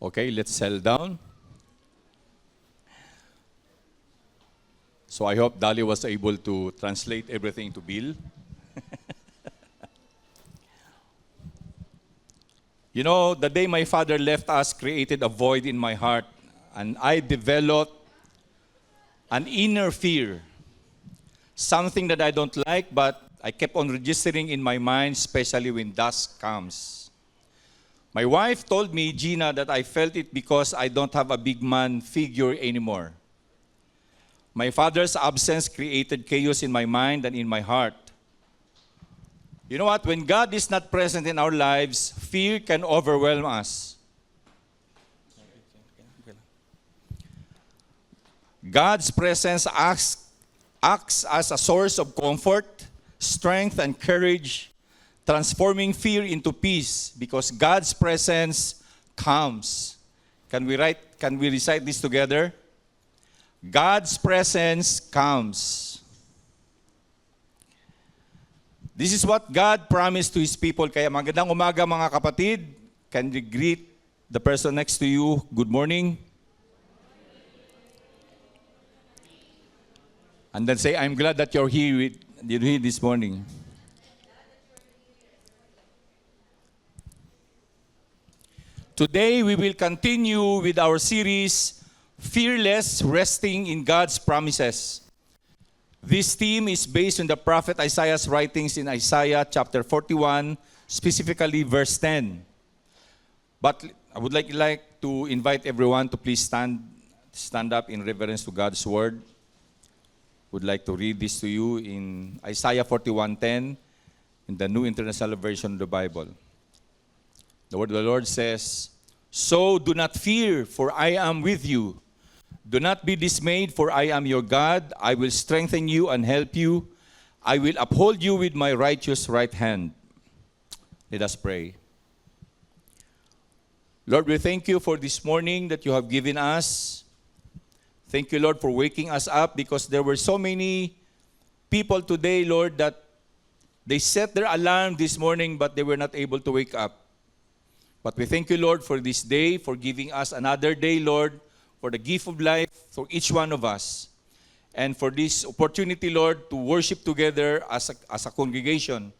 Okay, let's settle down. So I hope Dali was able to translate everything to Bill. You know, the day my father left us created a void in my heart, and I developed an inner fear. Something that I don't like, but I kept on registering in my mind, especially when dusk comes. My wife told me, Gina, that I felt it because I don't have a big man figure anymore. My father's absence created chaos in my mind and in my heart. You know what? When God is not present in our lives, fear can overwhelm us. God's presence acts as a source of comfort, strength, and courage, transforming fear into peace because God's presence comes. Can we recite this together? God's presence comes. This is what God promised to His people. Kaya magandang umaga mga kapatid. Can you greet the person next to you? Good morning. And then say, I'm glad that you're here this morning. Today, we will continue with our series, Fearless Resting in God's Promises. This theme is based on the prophet Isaiah's writings in Isaiah chapter 41, specifically verse 10. But I would like to invite everyone to please stand up in reverence to God's word. Would like to read this to you in Isaiah 41:10 in the New International Version of the Bible. The word of the Lord says, "So do not fear, for I am with you. Do not be dismayed, for I am your God. I will strengthen you and help you. I will uphold you with my righteous right hand." Let us pray. Lord, we thank you for this morning that you have given us. Thank you, Lord, for waking us up because there were so many people today, Lord, that they set their alarm this morning but they were not able to wake up. But we thank you, Lord, for this day, for giving us another day, Lord, for the gift of life for each one of us. And for this opportunity, Lord, to worship together as a congregation.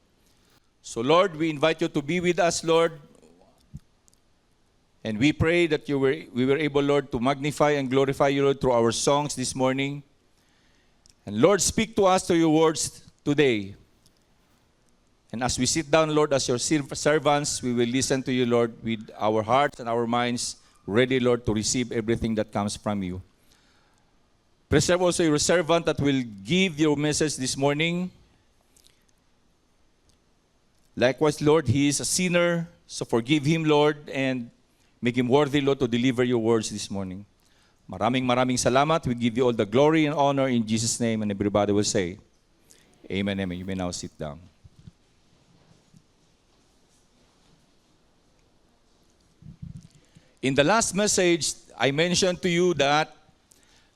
So, Lord, we invite you to be with us, Lord. And we pray that we were able, Lord, to magnify and glorify you, Lord, through our songs this morning. And Lord, speak to us through your words today. And as we sit down, Lord, as your servants, we will listen to you, Lord, with our hearts and our minds ready, Lord, to receive everything that comes from you. Preserve also your servant that will give your message this morning. Likewise, Lord, he is a sinner, so forgive him, Lord, and make him worthy, Lord, to deliver your words this morning. Maraming salamat. We give you all the glory and honor in Jesus' name, and everybody will say, Amen, amen. You may now sit down. In the last message, I mentioned to you that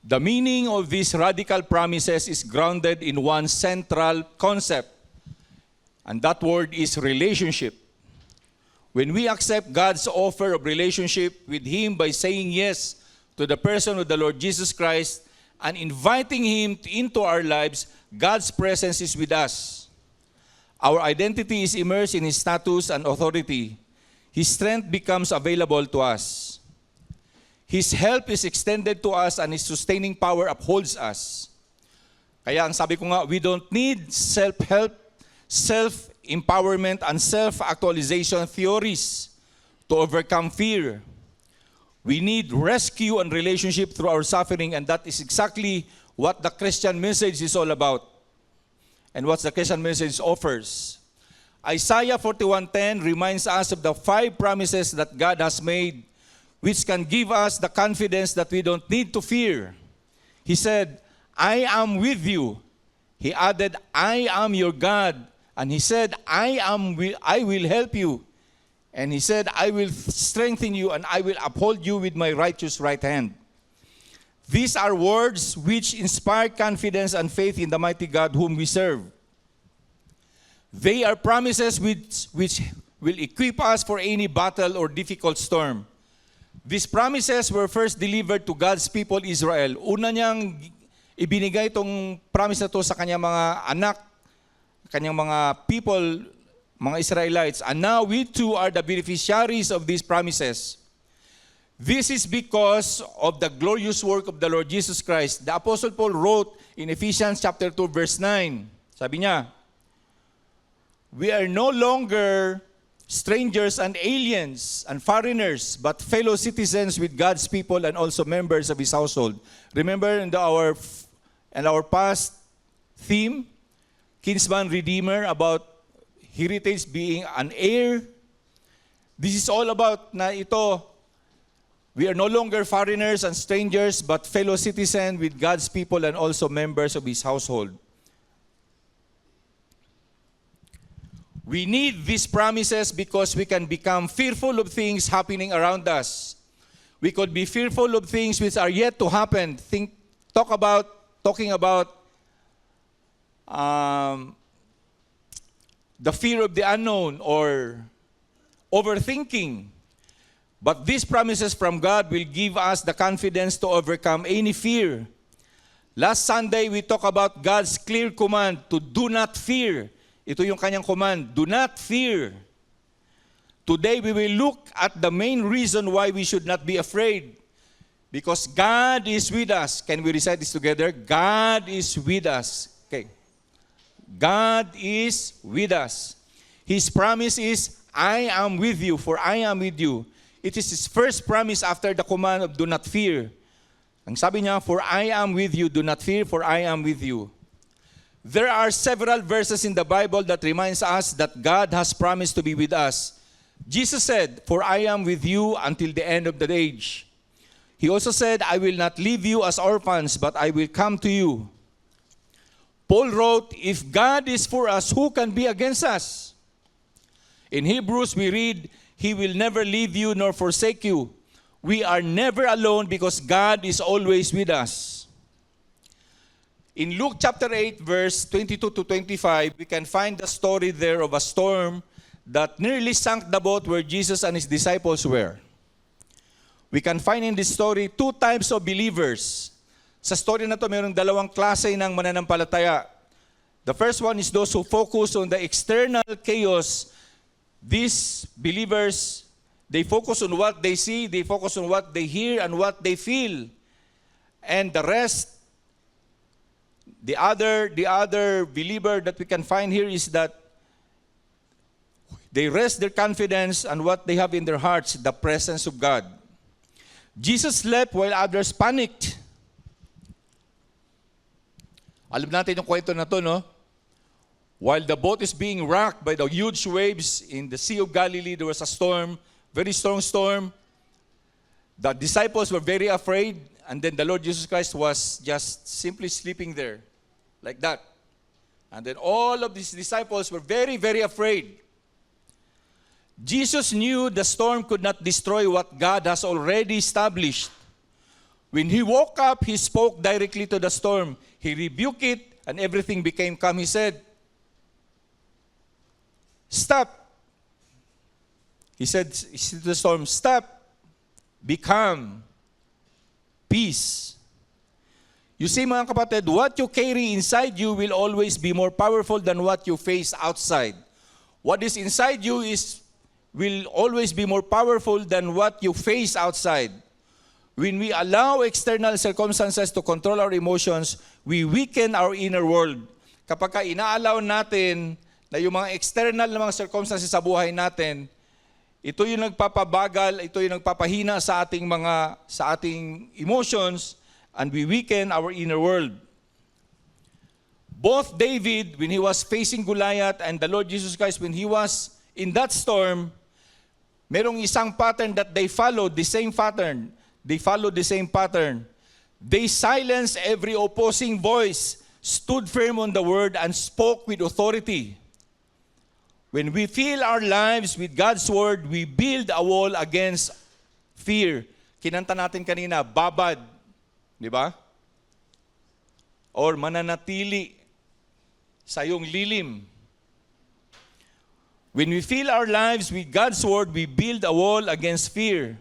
the meaning of these radical promises is grounded in one central concept, and that word is relationship. When we accept God's offer of relationship with Him by saying yes to the person of the Lord Jesus Christ and inviting Him into our lives, God's presence is with us. Our identity is immersed in His status and authority. His strength becomes available to us. His help is extended to us and His sustaining power upholds us. Kaya ang sabi ko nga, we don't need self-help, self-empowerment, and self-actualization theories to overcome fear. We need rescue and relationship through our suffering, and that is exactly what the Christian message is all about and what the Christian message offers. Isaiah 41:10 reminds us of the 5 promises that God has made, which can give us the confidence that we don't need to fear. He said, I am with you. He added, I am your God. And He said, I will help you. And He said, I will strengthen you and I will uphold you with my righteous right hand. These are words which inspire confidence and faith in the mighty God whom we serve. They are promises which will equip us for any battle or difficult storm. These promises were first delivered to God's people Israel. Una niyang ibinigay itong promise na to sa kanyang mga anak, kanyang mga people, mga Israelites. And now we too are the beneficiaries of these promises. This is because of the glorious work of the Lord Jesus Christ. The Apostle Paul wrote in Ephesians chapter 2 verse 9. Sabi niya, we are no longer strangers and aliens and foreigners, but fellow citizens with God's people and also members of His household. Remember in our past theme, Kinsman Redeemer, about heritage being an heir. This is all about na ito, we are no longer foreigners and strangers, but fellow citizens with God's people and also members of His household. We need these promises because we can become fearful of things happening around us. We could be fearful of things which are yet to happen. Talking about the fear of the unknown or overthinking. But these promises from God will give us the confidence to overcome any fear. Last Sunday, we talked about God's clear command to do not fear. Ito yung kanyang command, do not fear. Today, we will look at the main reason why we should not be afraid. Because God is with us. Can we recite this together? God is with us. Okay. God is with us. His promise is, I am with you, for I am with you. It is His first promise after the command of do not fear. Ang sabi niya, for I am with you, do not fear, for I am with you. There are several verses in the Bible that reminds us that God has promised to be with us. Jesus said, for I am with you until the end of the age. He also said, I will not leave you as orphans, but I will come to you. Paul wrote, if God is for us, who can be against us? In Hebrews, we read, He will never leave you nor forsake you. We are never alone because God is always with us. In Luke chapter 8, verse 22 to 25, we can find the story there of a storm that nearly sank the boat where Jesus and His disciples were. We can find in this story two types of believers. Sa story na to, mayroong dalawang klase ng mananampalataya. The first one is those who focus on the external chaos. These believers, they focus on what they see, they focus on what they hear, and what they feel. And the rest, the other believer that we can find here is that they rest their confidence on what they have in their hearts, the presence of God. Jesus slept while others panicked. Alam natin yung kwento na to, no? While the boat is being rocked by the huge waves in the Sea of Galilee, there was a storm, very strong storm. The disciples were very afraid, and then the Lord Jesus Christ was just simply sleeping there, like that. And then all of these disciples were very, very afraid. Jesus knew the storm could not destroy what God has already established. When He woke up, He spoke directly to the storm. He rebuked it, and everything became calm. He said, stop. He said to the storm, stop, be calm, peace. You see, mga kapatid, what you carry inside you will always be more powerful than what you face outside. What is inside you will always be more powerful than what you face outside. When we allow external circumstances to control our emotions, we weaken our inner world. Kapag inaalaw natin na yung mga external na mga circumstances sa buhay natin, ito yung nagpapabagal, ito yung nagpapahina sa ating emotions, and we weaken our inner world. Both David, when he was facing Goliath, and the Lord Jesus Christ, when He was in that storm, merong isang pattern that they followed, the same pattern. They followed the same pattern. They silenced every opposing voice, stood firm on the word, and spoke with authority. When we fill our lives with God's word, we build a wall against fear. Kinanta natin kanina, babad. Di ba? Or mananatili sa iyong lilim. When we fill our lives with God's word, we build a wall against fear.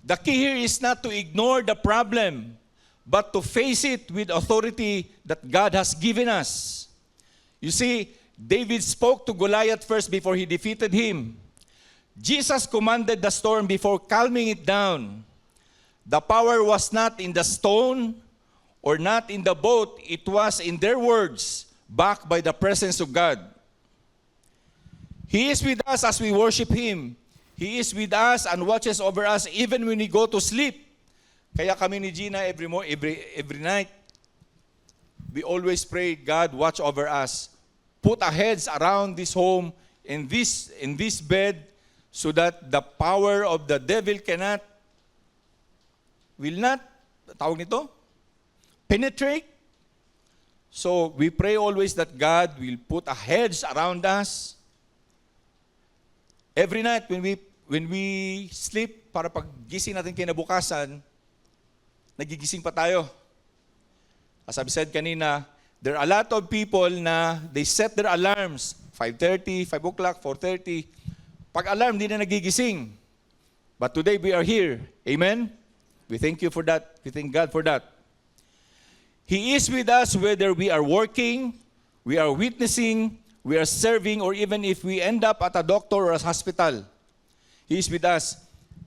The key here is not to ignore the problem, but to face it with authority that God has given us. You see, David spoke to Goliath first before he defeated him. Jesus commanded the storm before calming it down. The power was not in the stone or not in the boat. It was in their words, backed by the presence of God. He is with us as we worship Him. He is with us and watches over us even when we go to sleep. Kaya kami ni Gina every night, we always pray, God, watch over us. Put our heads around this home, in this bed, so that the power of the devil will not, tawag nito, penetrate. So we pray always that God will put a hedge around us. Every night when we sleep, para pag gising natin kinabukasan, nagigising pa tayo. As I've said kanina, there are a lot of people na they set their alarms, 5:30, 5 o'clock, 4:30. Pag alarm, di na nagigising. But today we are here. Amen? We thank you for that. We thank God for that. He is with us whether we are working, we are witnessing, we are serving, or even if we end up at a doctor or a hospital. He is with us.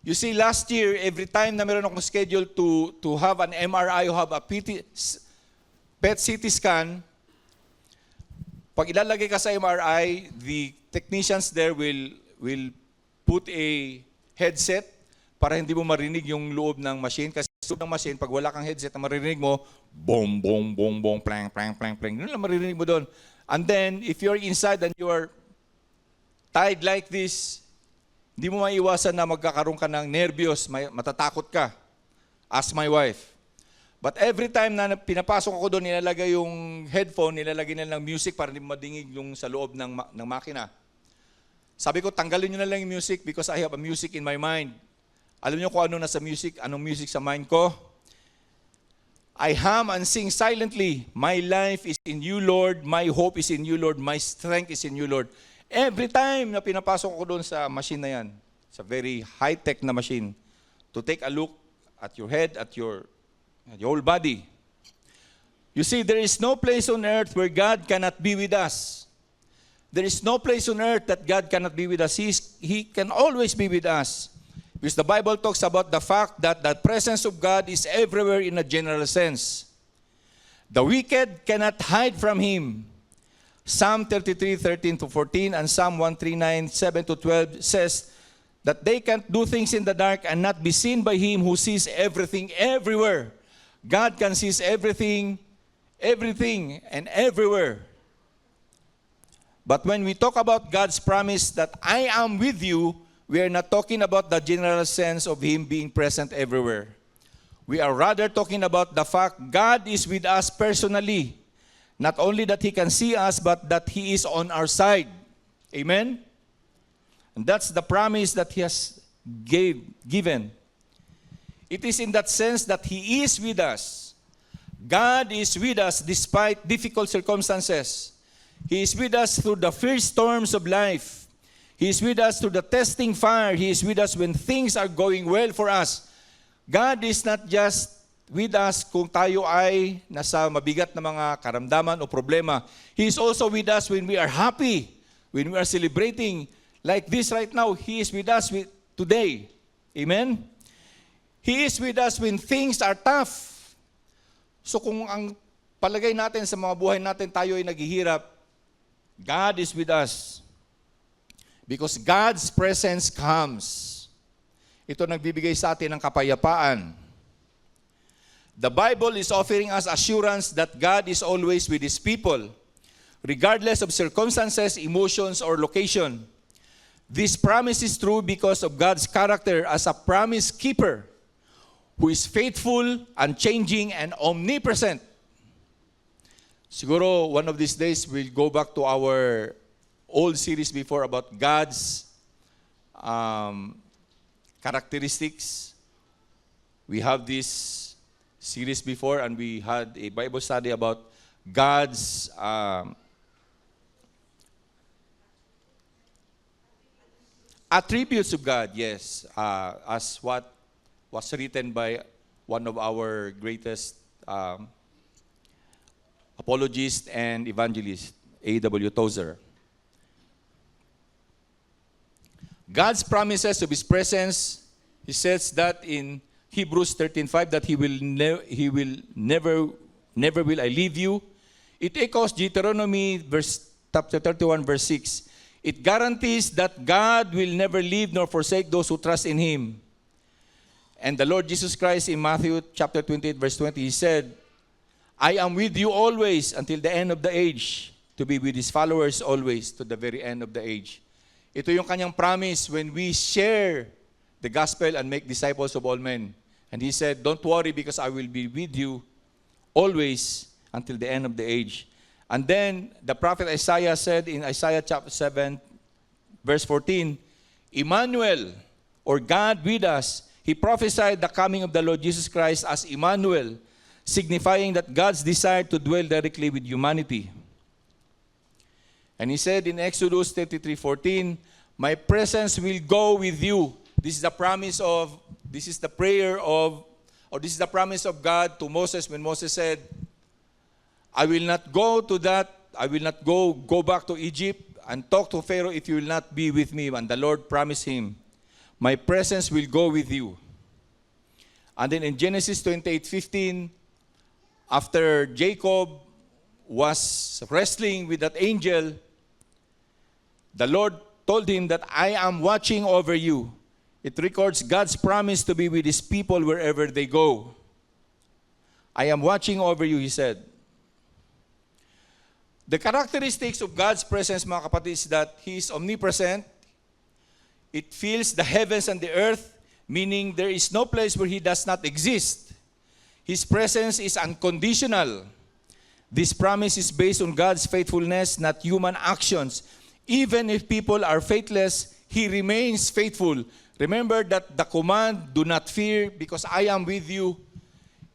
You see, last year, every time na meron akong schedule to have an MRI or have a PET CT scan, pag ilalagay ka sa MRI, the technicians there will put a headset para hindi mo marinig yung loob ng machine. Kasi sa loob ng machine, pag wala kang headset, na marinig mo, boom, boom, boom, boom, plang, plang, plang, plang. Yun lang marinig mo doon. And then, if you're inside and you are tied like this, hindi mo maiwasan na magkakaroon ka ng nervyos, matatakot ka. Ask my wife. But every time na pinapasok ako doon, nilalagay yung headphone, nilalagay nila ng music para hindi madingig yung sa loob ng makina. Sabi ko, tanggalin nyo na lang yung music because I have a music in my mind. Alam nyo kung ano nasa music, anong music sa mind ko? I hum and sing silently. My life is in you, Lord. My hope is in you, Lord. My strength is in you, Lord. Every time na pinapasok ko doon sa machine na yan, it's a very high-tech na machine, to take a look at your head, at your whole body. You see, there is no place on earth where God cannot be with us. There is no place on earth that God cannot be with us. He can always be with us. Because the Bible talks about the fact that the presence of God is everywhere in a general sense. The wicked cannot hide from Him. Psalm 33:13-14 and Psalm 139:7-12 says that they can't do things in the dark and not be seen by Him who sees everything everywhere. God can see everything and everywhere. But when we talk about God's promise that I am with you, we are not talking about the general sense of Him being present everywhere. We are rather talking about the fact God is with us personally. Not only that He can see us, but that He is on our side. Amen? And that's the promise that He has given. It is in that sense that He is with us. God is with us despite difficult circumstances. He is with us through the fierce storms of life. He is with us through the testing fire. He is with us when things are going well for us. God is not just with us kung tayo ay nasa mabigat na mga karamdaman o problema. He is also with us when we are happy, when we are celebrating. Like this right now, He is with us today. Amen? He is with us when things are tough. So kung ang palagay natin sa mga buhay natin, tayo ay naghihirap, God is with us. Because God's presence comes. Ito nagbibigay sa atin ng kapayapaan. The Bible is offering us assurance that God is always with His people, regardless of circumstances, emotions, or location. This promise is true because of God's character as a promise keeper, who is faithful, unchanging, and omnipresent. Siguro, one of these days, we'll go back to our old series before about God's characteristics. We have this series before, and we had a Bible study about God's attributes of God, yes. As what was written by one of our greatest apologists and evangelists, A.W. Tozer. God's promises of His presence, He says that in Hebrews 13:5 that He will never will I leave you. It echoes Deuteronomy chapter 31 verse 6. It guarantees that God will never leave nor forsake those who trust in Him. And the Lord Jesus Christ in Matthew chapter 28 verse 20, He said, I am with you always until the end of the age, to be with His followers always to the very end of the age. Ito yung kanyang promise when we share the gospel and make disciples of all men. And He said, don't worry because I will be with you always until the end of the age. And then the prophet Isaiah said in Isaiah chapter 7 verse 14, Emmanuel, or God with us, He prophesied the coming of the Lord Jesus Christ as Emmanuel, signifying that God's desire to dwell directly with humanity. And He said in Exodus 33:14, my presence will go with you. This is the promise of, this is the prayer of, or this is the promise of God to Moses when Moses said, I will not go to that, I will not go back to Egypt and talk to Pharaoh if you will not be with me. And the Lord promised him, my presence will go with you. And then in Genesis 28:15, after Jacob was wrestling with that angel, the Lord told him that I am watching over you. It records God's promise to be with His people wherever they go. I am watching over you, He said. The characteristics of God's presence, mga kapatid, is that He is omnipresent. It fills the heavens and the earth, meaning there is no place where He does not exist. His presence is unconditional. This promise is based on God's faithfulness, not human actions. Even if people are faithless, He remains faithful. Remember that the command, do not fear because I am with you.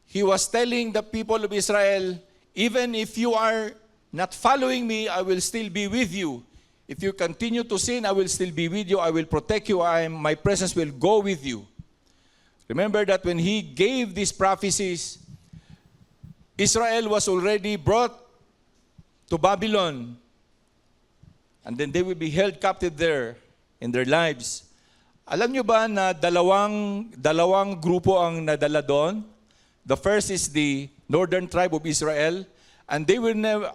He was telling the people of Israel, even if you are not following me, I will still be with you. If you continue to sin, I will still be with you. I will protect you. My presence will go with you. Remember that when He gave these prophecies, Israel was already brought to Babylon. And then they will be held captive there in their lives. Alam nyo ba na dalawang grupo ang nadala doon? The first is the northern tribe of Israel. And they will never,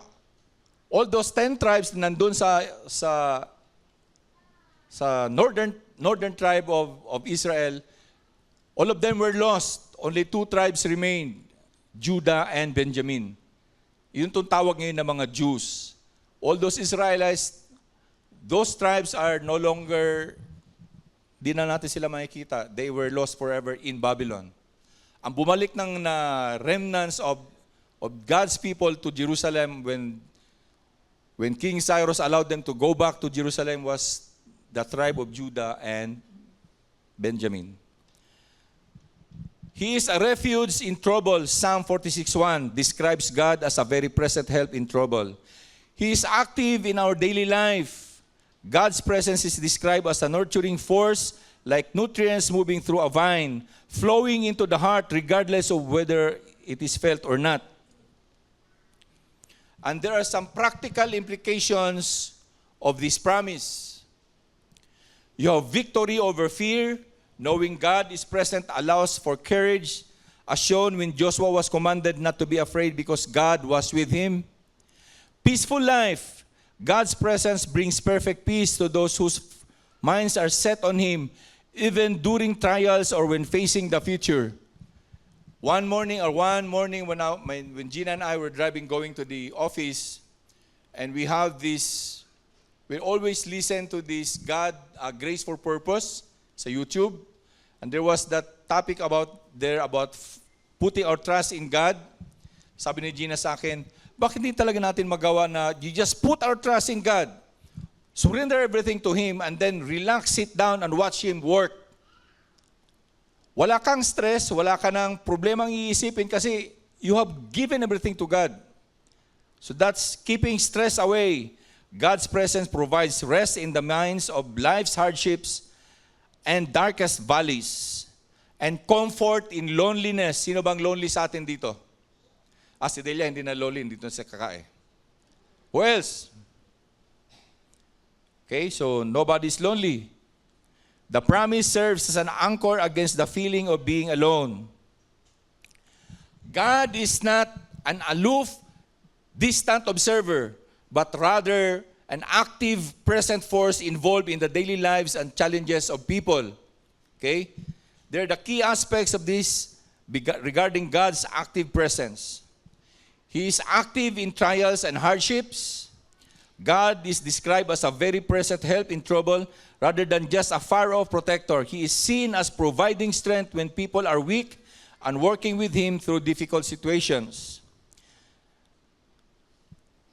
all those 10 tribes na nandun sa northern tribe of Israel, all of them were lost. Only 2 tribes remained, Judah and Benjamin. Yun itong tawag ngayon ng mga Jews. All those Israelites, those tribes are no longer, di na natin sila makikita. They were lost forever in Babylon. Ang bumalik ng remnants of God's people to Jerusalem when King Cyrus allowed them to go back to Jerusalem was the tribe of Judah and Benjamin. He is a refuge in trouble. Psalm 46:1 describes God as a very present help in trouble. He is active in our daily life. God's presence is described as a nurturing force, like nutrients moving through a vine, flowing into the heart regardless of whether it is felt or not. And there are some practical implications of this promise. You have victory over fear. Knowing God is present allows for courage, as shown when Joshua was commanded not to be afraid because God was with him. Peaceful life. God's presence brings perfect peace to those whose minds are set on Him, even during trials or when facing the future. One morning when Gina and I were driving going to the office, and we always listen to this God, Grace for Purpose sa YouTube. And there was that topic about putting our trust in God. Sabi ni Gina sa akin, bakit hindi talaga natin magawa na you just put our trust in God, surrender everything to Him, and then relax, sit down, and watch Him work. Wala kang stress, wala ka ng problemang iisipin kasi you have given everything to God. So that's keeping stress away. God's presence provides rest in the minds of life's hardships and darkest valleys. and comfort in loneliness. Sino bang lonely sa atin dito? Si Delia hindi na lonely dito sa kakae. Who else? Okay, so nobody's lonely. The promise serves as an anchor against the feeling of being alone. God is not an aloof, distant observer, but rather an active, present force involved in the daily lives and challenges of people. Okay? They're the key aspects of this regarding God's active presence. He is active in trials and hardships. God is described as a very present help in trouble rather than just a far-off protector. He is seen as providing strength when people are weak and working with Him through difficult situations.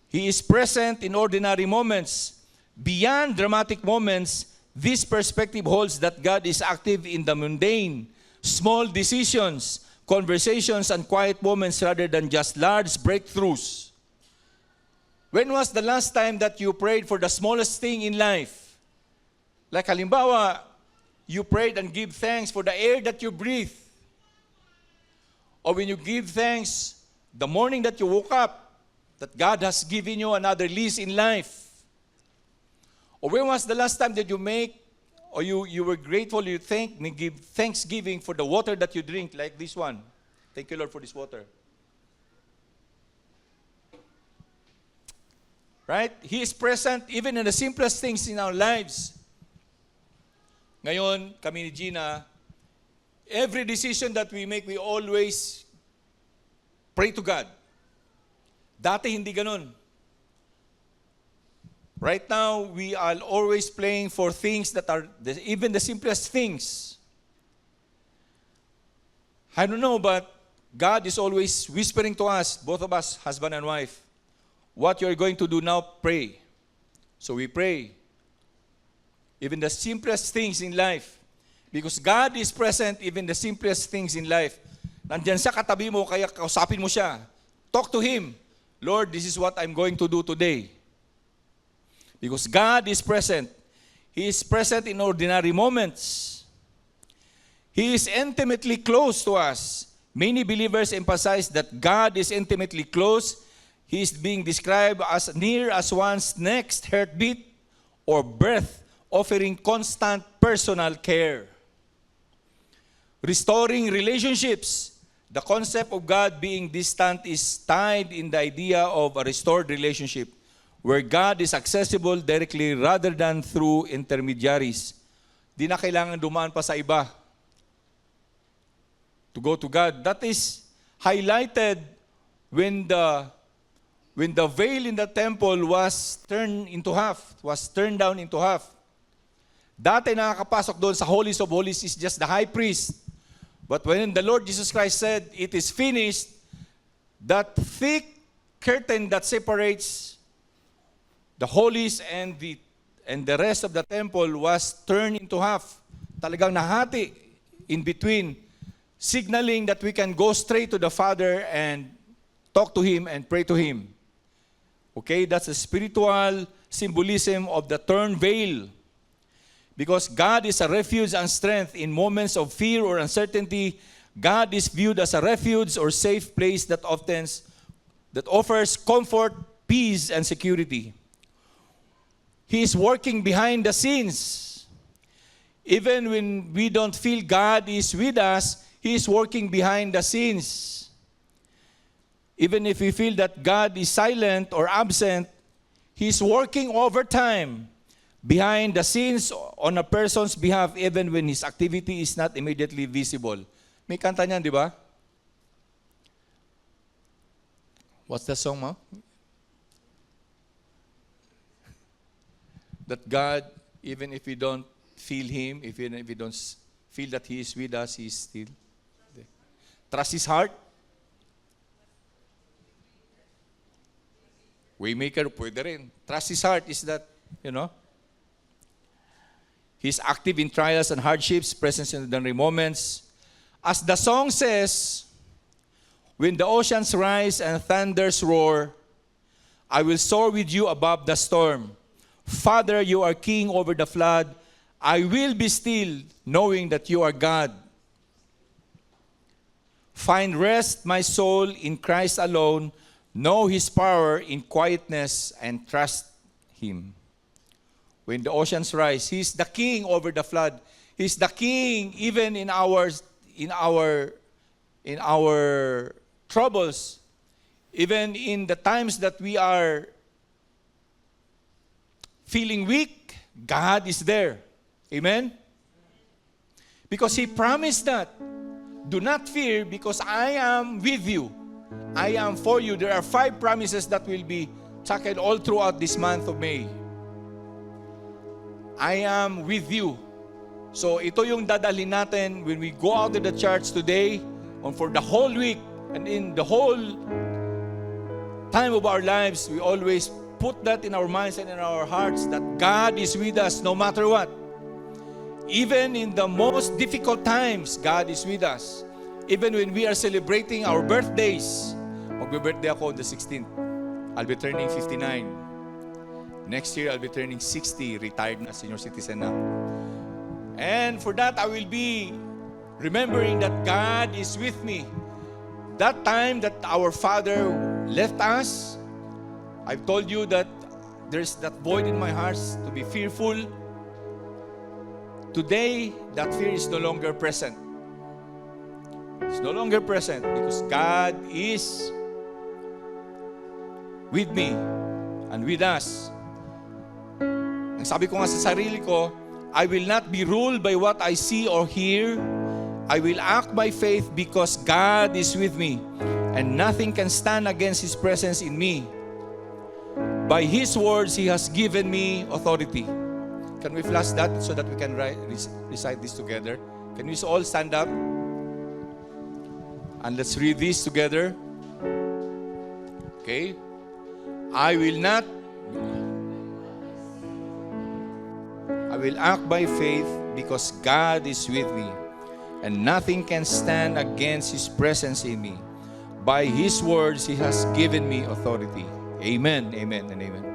He is present in ordinary moments. Beyond dramatic moments, this perspective holds that God is active in the mundane, small decisions, conversations, and quiet moments rather than just large breakthroughs. When was the last time that you prayed for the smallest thing in life? Like halimbawa, you prayed and give thanks for the air that you breathe. Or when you give thanks the morning that you woke up, that God has given you another lease in life. Or when was the last time that you you were grateful, you give thanksgiving for the water that you drink, like this one. Thank you, Lord, for this water. Right? He is present even in the simplest things in our lives. Ngayon, kami ni Gina, every decision that we make, we always pray to God. Dati hindi ganun. Right now, we are always praying for things that are even the simplest things. I don't know, but God is always whispering to us, both of us, husband and wife, what you're going to do now, pray. So we pray. Even the simplest things in life. Because God is present even the simplest things in life. Nandyan sa katabi mo, kaya kausapin mo siya. Talk to Him. Lord, this is what I'm going to do today. Because God is present. He is present in ordinary moments. He is intimately close to us. Many believers emphasize that God is intimately close. He is being described as near as one's next heartbeat or breath, offering constant personal care. Restoring relationships. The concept of God being distant is tied in the idea of a restored relationship where God is accessible directly rather than through intermediaries. Di na kailangan dumaan pa sa iba to go to God. That is highlighted when the veil in the temple was turned down into half. Dati nakakapasok doon sa Holies of Holies is just the high priest. But when the Lord Jesus Christ said, "It is finished," that thick curtain that separates the holies and the rest of the temple was turned into half. Talagang nahati in between, signaling that we can go straight to the Father and talk to Him and pray to Him. Okay, that's a spiritual symbolism of the torn veil. Because God is a refuge and strength in moments of fear or uncertainty, God is viewed as a refuge or safe place that offers comfort, peace, and security. He is working behind the scenes. Even when we don't feel God is with us, He is working behind the scenes. Even if we feel that God is silent or absent, He is working overtime behind the scenes on a person's behalf even when his activity is not immediately visible. May kanta niyan, di ba? What's the song, ma? That God, even if we don't feel Him, even if we don't feel that He is with us, He is still there. Trust His heart. Waymaker, pwede rin. Trust His heart is that, He's active in trials and hardships, present in ordinary moments. As the song says, when the oceans rise and thunders roar, I will soar with you above the storm. Father, you are king over the flood. I will be still, knowing that you are God. Find rest, my soul, in Christ alone. Know His power in quietness and trust Him. When the oceans rise, He's the King over the flood. He's the King even in our troubles, even in the times that we are feeling weak. God is there. Amen? Because He promised that. Do not fear, because I am with you. I am for you. There are 5 promises that will be chucked all throughout this month of May. I am with you. So ito yung dadalhin natin when we go out to the church today, and for the whole week, and in the whole time of our lives, we always put that in our minds and in our hearts that God is with us no matter what. Even in the most difficult times, God is with us. Even when we are celebrating our birthdays. Magbe-birthday ako on the 16th. I'll be turning 59. Next year, I'll be turning 60. Retired na, senior citizen na. And for that, I will be remembering that God is with me. That time that our Father left us, I've told you that there's that void in my heart to be fearful. Today, that fear is no longer present. It's no longer present because God is with me and with us. Ang sabi ko nga sa sarili ko, I will not be ruled by what I see or hear. I will act by faith because God is with me, and nothing can stand against His presence in me. By His words, He has given me authority. Can we flash that so that we can recite this together? Can we all stand up? And let's read this together. Okay? I will act by faith because God is with me, and nothing can stand against His presence in me. By His words, He has given me authority. Amen, amen, and amen.